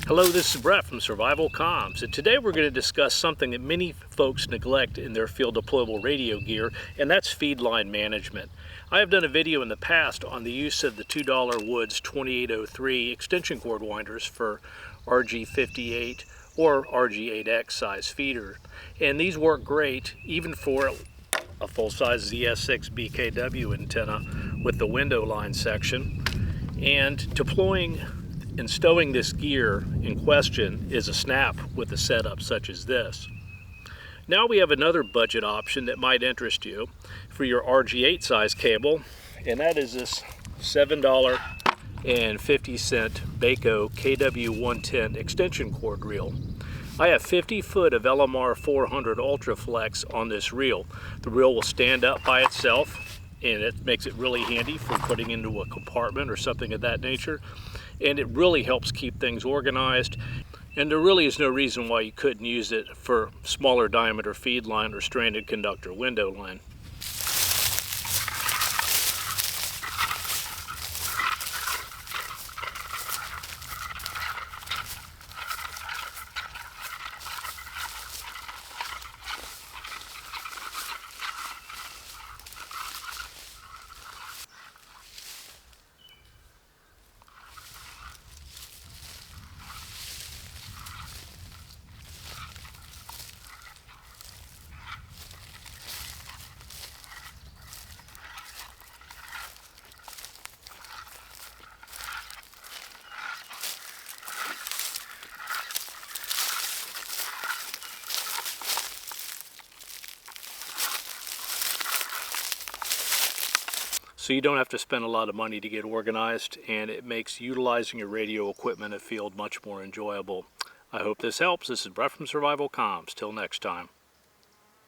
Hello, this is Brett from SurvivalComms, and today we're going to discuss something that many folks neglect in their field deployable radio gear, and that's feedline management. I have done a video in the past on the use of the $2 Woods 2803 extension cord winders for RG58 or RG8X size feeder, and these work great even for a full-size ZS6 BKW antenna with the window line section. And deploying and stowing this gear in question is a snap with a setup such as this. Now we have another budget option that might interest you for your RG8 size cable, and that is this $7.50 Bayco KW-110 extension cord reel. I have 50 foot of LMR 400 Ultraflex on this reel. The reel will stand up by itself, and it makes it really handy for putting into a compartment or something of that nature. And it really helps keep things organized. And there really is no reason why you couldn't use it for smaller diameter feed line or stranded conductor window line. So you don't have to spend a lot of money to get organized, and it makes utilizing your radio equipment at field much more enjoyable. I hope this helps. This is Brett from SurvivalComms. Till next time.